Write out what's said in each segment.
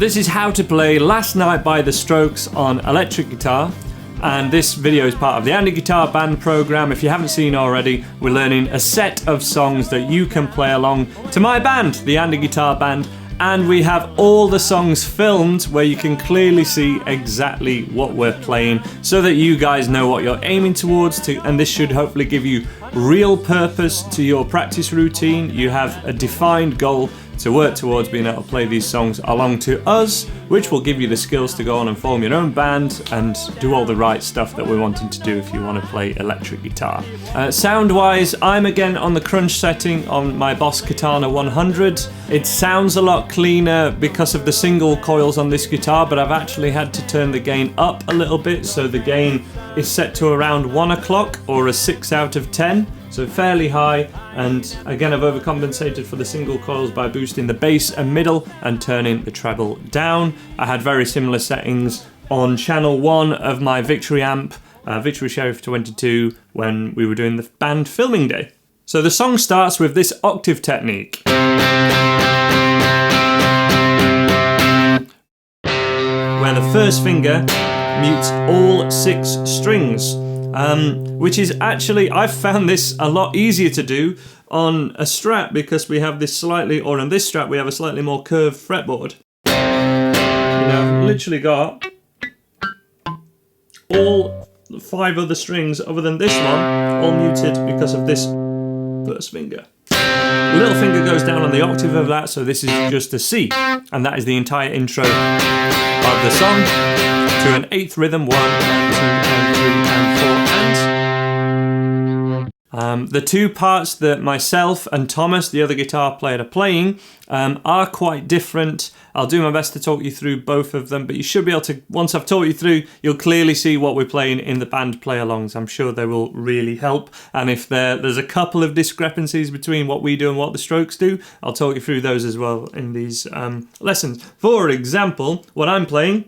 This is how to play Last Night by The Strokes on electric guitar. And this video is part of the Andy Guitar Band program. If you haven't seen already, we're learning a set of songs that you can play along to my band, the Andy Guitar Band. And we have all the songs filmed where you can clearly see exactly what we're playing so that you guys know what you're aiming towards, and this should hopefully give you real purpose to your practice routine. You have a defined goal to work towards being able to play these songs along to us, which will give you the skills to go on and form your own band and do all the right stuff that we're wanting to do if you want to play electric guitar. Sound wise, I'm again on the crunch setting on my Boss Katana 100. It sounds a lot cleaner because of the single coils on this guitar, but I've actually had to turn the gain up a little bit, so the gain is set to around 1 o'clock or a 6 out of 10. So fairly high, and again I've overcompensated for the single coils by boosting the bass and middle and turning the treble down. I had very similar settings on channel 1 of my Victory amp, Victory Sheriff 22, when we were doing the band filming day. So the song starts with this octave technique, where the first finger mutes all 6 strings. Which is actually, I've found this a lot easier to do on a Strat because we have this slightly, or on this Strat we have a slightly more curved fretboard. You know, I've literally got all 5 other strings other than this one all muted because of this first finger. Little finger goes down on the octave of that, so this is just a C, and that is the entire intro of the song to an 8th rhythm, 1 and 2 and 3 and 4 and the 2 parts that myself and Thomas, the other guitar player, are playing are quite different. I'll do my best to talk you through both of them, but you should be able to, once I've taught you through, you'll clearly see what we're playing in the band play-alongs. I'm sure they will really help, and if there's a couple of discrepancies between what we do and what the Strokes do, I'll talk you through those as well in these lessons. For example, what I'm playing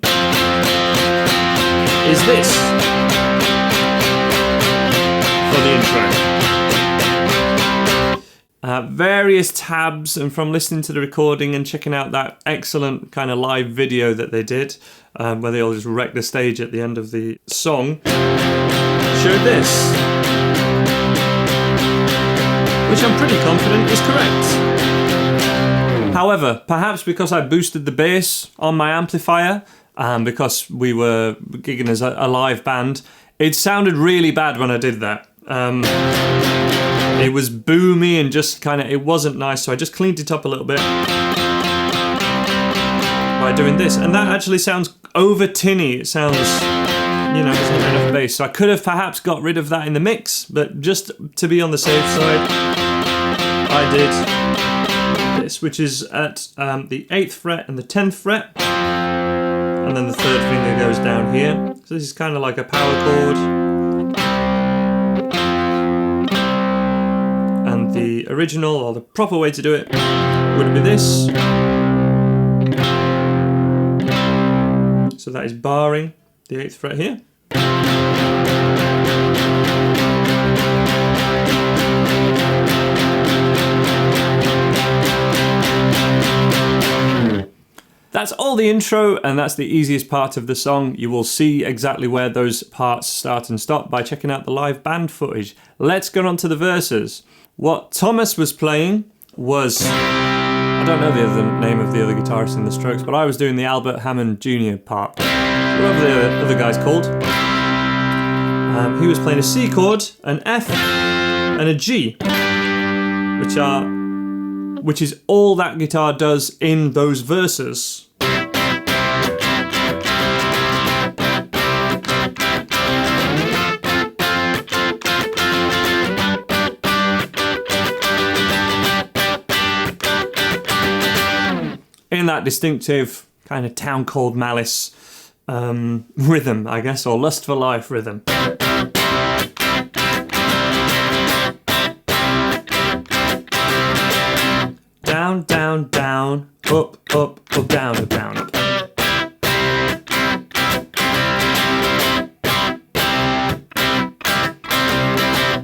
is this for the intro. Various tabs, and from listening to the recording and checking out that excellent kind of live video that they did, where they all just wrecked the stage at the end of the song, showed this, which I'm pretty confident is correct. However, perhaps because I boosted the bass on my amplifier, because we were gigging as a live band, it sounded really bad when I did that. It was boomy and just kind of, it wasn't nice, so I just cleaned it up a little bit by doing this, and that actually sounds over tinny. It sounds, you know, there's not enough bass, so I could have perhaps got rid of that in the mix, but just to be on the safe side, I did this, which is at the 8th fret and the 10th fret, and then the 3rd finger goes down here. So this is kind of like a power chord. And the original, or the proper way to do it, would be this. So that is barring the 8th fret here. That's all the intro, and that's the easiest part of the song. You will see exactly where those parts start and stop by checking out the live band footage. Let's go on to the verses. What Thomas was playing was, I don't know the other name of the other guitarist in the Strokes, but I was doing the Albert Hammond Jr. part, whatever the other guy's called. He was playing a C chord, an F, and a G, which is all that guitar does in those verses. In that distinctive kind of Town Called Malice rhythm, I guess, or Lust for Life rhythm. Down, down, down, up, up, up, down, up, down, up.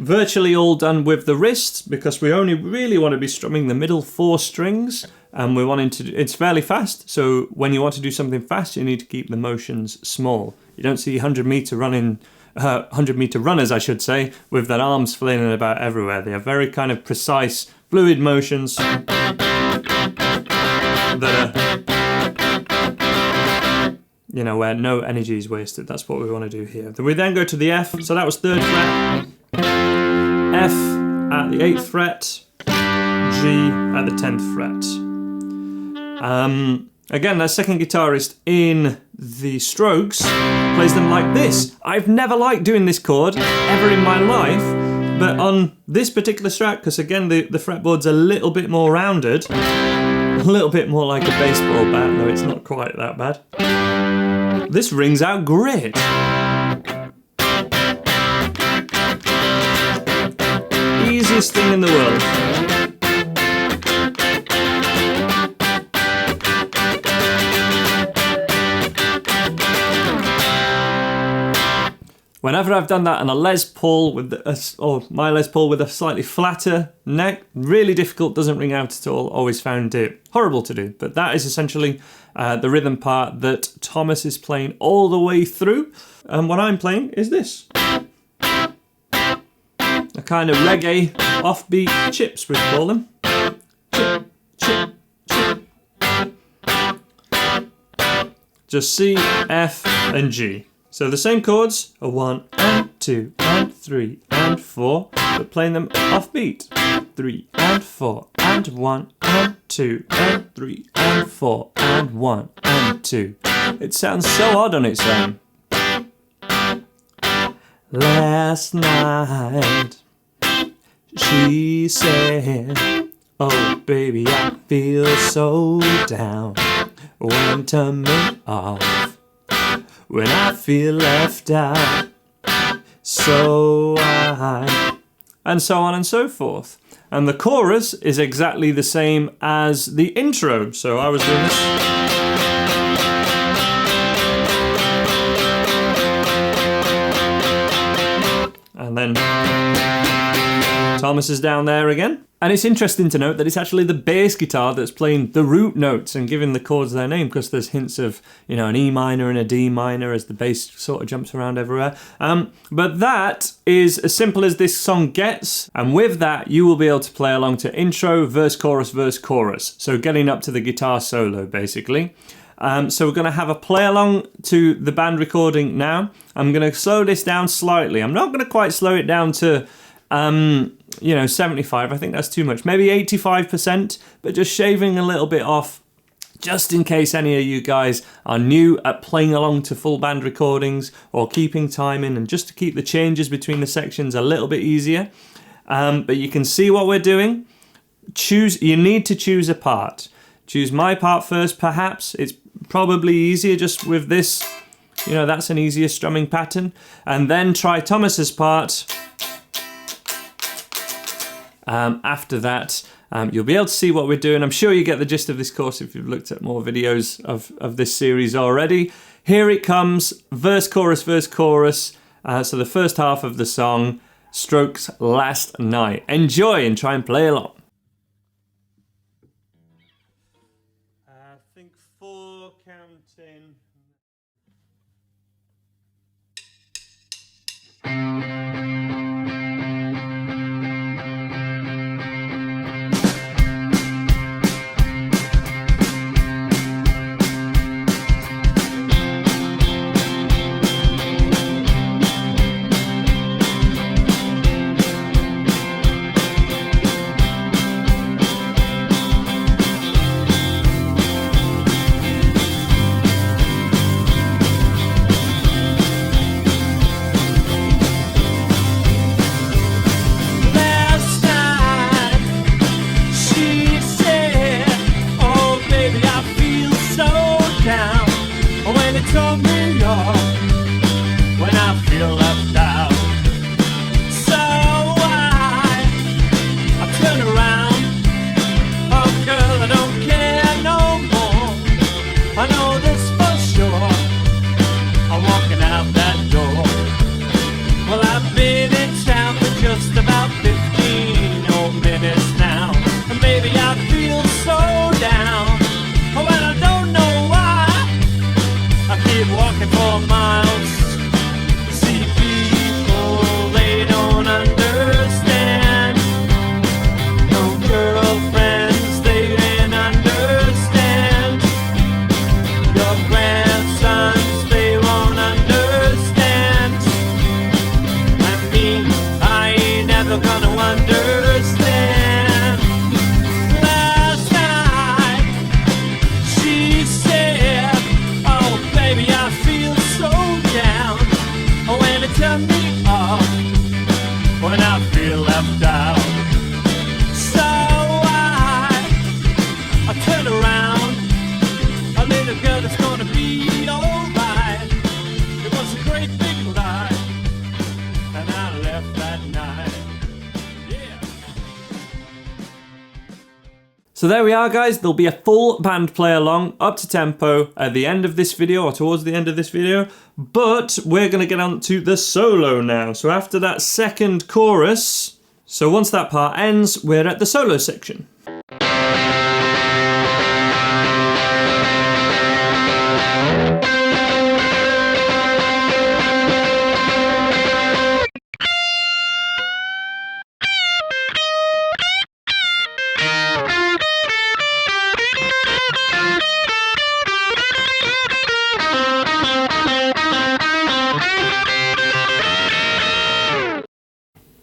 Virtually all done with the wrist, because we only really want to be strumming the middle 4 strings. and we're wanting to, it's fairly fast, so when you want to do something fast, you need to keep the motions small. You don't see 100-meter runners, I should say, with their arms flailing about everywhere. They have very kind of precise, fluid motions that are, you know, where no energy is wasted. That's what we want to do here. We then go to the F, so that was 3rd fret, F at the 8th fret, G at the 10th fret. Again, that second guitarist in the Strokes plays them like this. I've never liked doing this chord ever in my life, but on this particular strat, because again the fretboard's a little bit more rounded, a little bit more like a baseball bat, though it's not quite that bad. This rings out great. Easiest thing in the world. Whenever I've done that on a Les Paul or my Les Paul with a slightly flatter neck, really difficult, doesn't ring out at all, always found it horrible to do. But that is essentially the rhythm part that Thomas is playing all the way through. And what I'm playing is this. A kind of reggae offbeat chips, we call them. Chip, chip, chip. Just C, F, and G. So the same chords are 1 and 2 and 3 and 4, but playing them offbeat. 3 and 4 and 1 and 2 and 3 and 4 and 1 and 2. It sounds so odd on its own. Last night she said, oh baby, I feel so down. When to me off. When I feel left out, so I... And so on and so forth. And the chorus is exactly the same as the intro. So I was doing this. And then Thomas is down there again. And it's interesting to note that it's actually the bass guitar that's playing the root notes and giving the chords their name, because there's hints of, you know, an E minor and a D minor as the bass sort of jumps around everywhere. But that is as simple as this song gets. And with that, you will be able to play along to intro, verse, chorus, verse, chorus. So getting up to the guitar solo, basically. So we're going to have a play along to the band recording now. I'm going to slow this down slightly. I'm not going to quite slow it down to... 75, I think that's too much. Maybe 85%, but just shaving a little bit off, just in case any of you guys are new at playing along to full band recordings or keeping time in, and just to keep the changes between the sections a little bit easier. But you can see what we're doing. You need to choose a part. Choose my part first, perhaps. It's probably easier just with this. You know, that's an easier strumming pattern. And then try Thomas's part. After that, you'll be able to see what we're doing. I'm sure you get the gist of this course if you've looked at more videos of this series already. Here it comes, verse, chorus, verse, chorus. So the first half of the song, Strokes Last Night. Enjoy and try and play along. I think 4 counting. So there we are, guys. There'll be a full band play along up to tempo at the end of this video or towards the end of this video. But we're going to get on to the solo now. So after that second chorus, so once that part ends, we're at the solo section.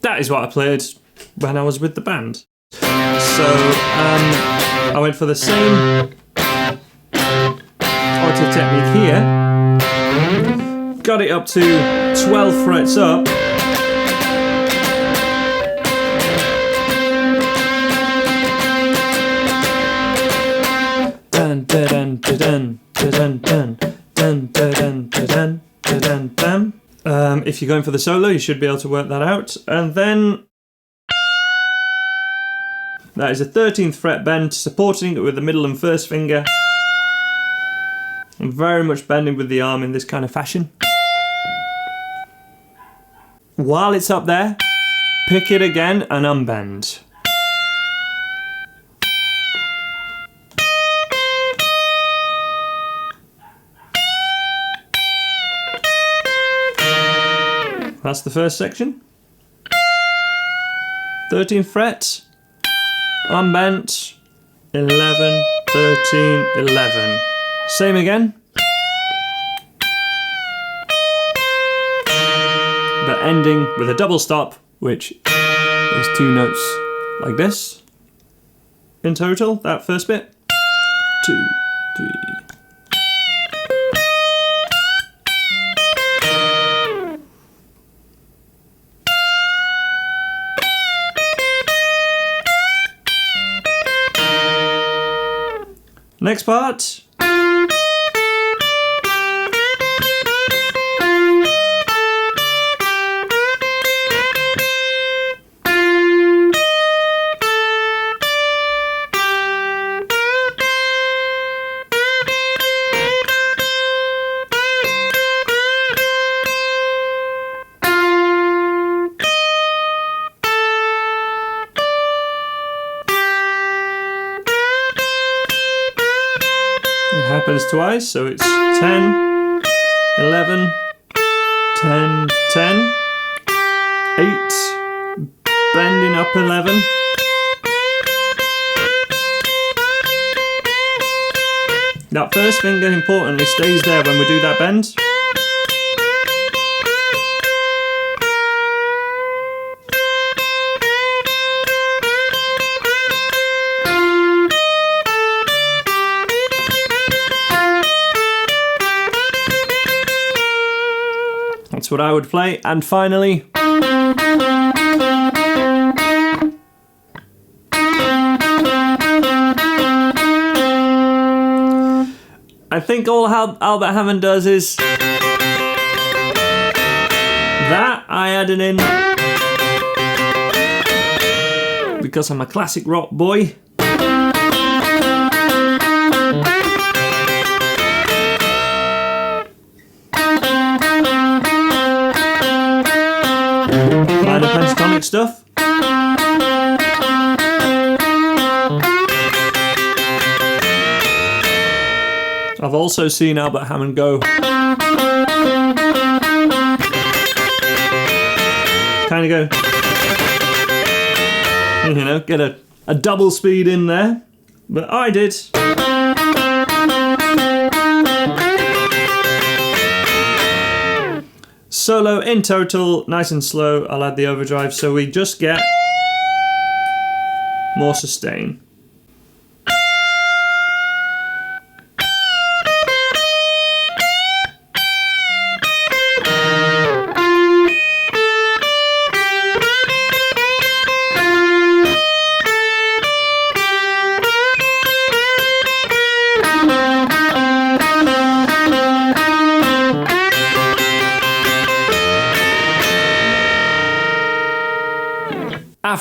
That is what I played when I was with the band. So I went for the same auto technique here. Got it up to 12 frets up. Dun dun dun dun dun dun dun dun dun dun dun. If you're going for the solo, you should be able to work that out. And then that is a 13th fret bend, supporting it with the middle and first finger. I'm very much bending with the arm in this kind of fashion. While it's up there, pick it again and unbend. That's the first section. 13th fret, unbent, 11, 13, 11. Same again. But ending with a double stop, which is 2 notes like this. In total, that first bit. 2, 3. Next part. Happens twice, so it's 10, 11, 10, 10, 8, bending up 11, that first finger importantly stays there when we do that bend. That's what I would play. And finally, I think all Albert Hammond does is that I added in because I'm a classic rock boy. Minor pentatonic stuff. I've also seen Albert Hammond go kind of go, you know, get a double speed in there, but I did. Solo in total, nice and slow. I'll add the overdrive so we just get more sustain.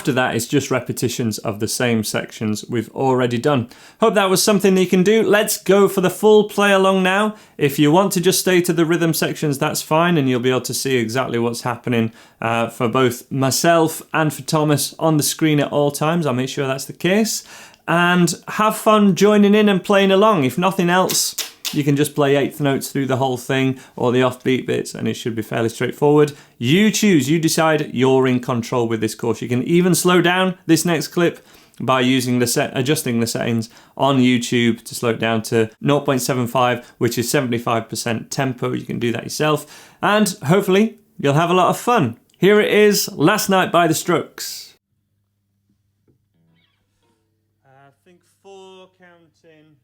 after that, it's just repetitions of the same sections we've already done. Hope that was something that you can do. Let's go for the full play along now. If you want to just stay to the rhythm sections, that's fine, and you'll be able to see exactly what's happening for both myself and for Thomas on the screen at all times. I'll make sure that's the case. And have fun joining in and playing along. If nothing else, you can just play eighth notes through the whole thing or the offbeat bits, and it should be fairly straightforward. You choose, you decide, you're in control with this course. You can even slow down this next clip by using adjusting the settings on YouTube to slow it down to 0.75, which is 75% tempo. You can do that yourself, and hopefully you'll have a lot of fun. Here it is, Last Night by the Strokes. I think 4 counting.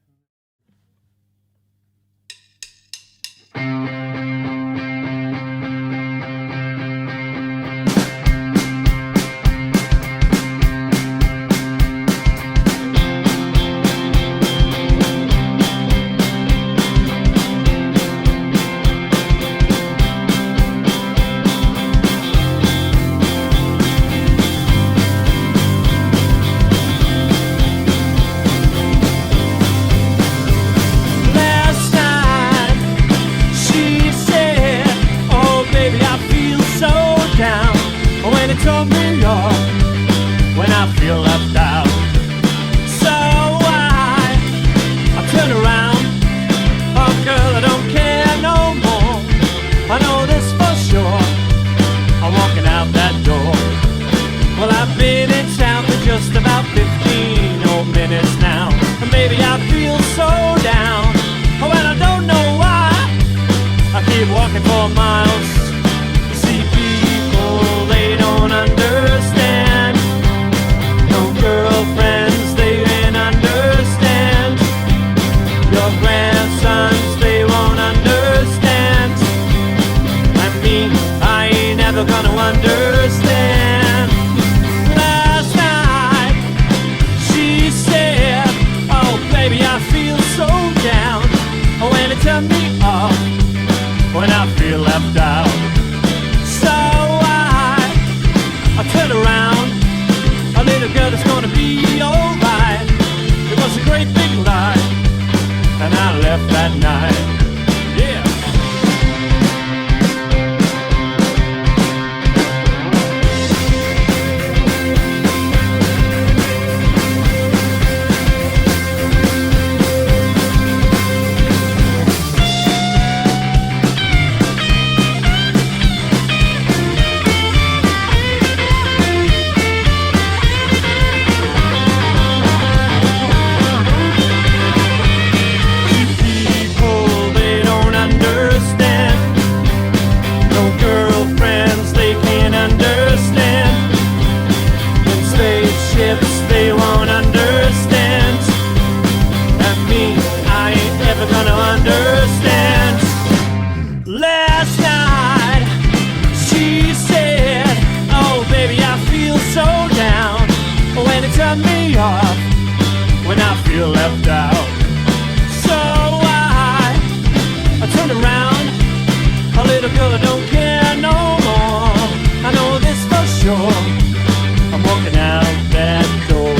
Walking for miles, see people they don't understand. No girlfriends they ain't understand. Your grandsons they won't understand. And me, I ain't never gonna understand. Last night she said, oh baby I feel so down. When it turned me off, when I feel left out. So I turn around, a little girl that's gonna be alright. It was a great big lie, and I left that night. Yeah. They won't understand, and me, I ain't ever gonna understand. Last night, she said, oh baby, I feel so down. When it turned me off, when I feel left out. So I turned around, a little girl I don't care no more. I know this for sure. I'm walking out that door again.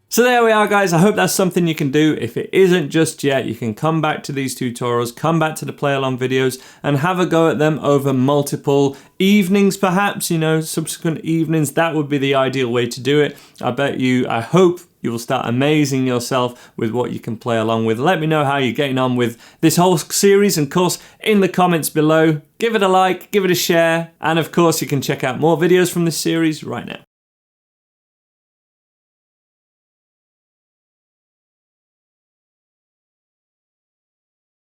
So there we are, guys. I hope that's something you can do. If it isn't just yet, you can come back to these tutorials, come back to the play along videos and have a go at them over multiple evenings, perhaps, you know, subsequent evenings. That would be the ideal way to do it. I hope you will start amazing yourself with what you can play along with. Let me know how you're getting on with this whole series, and of course in the comments below. Give it a like, give it a share, and of course you can check out more videos from this series right now.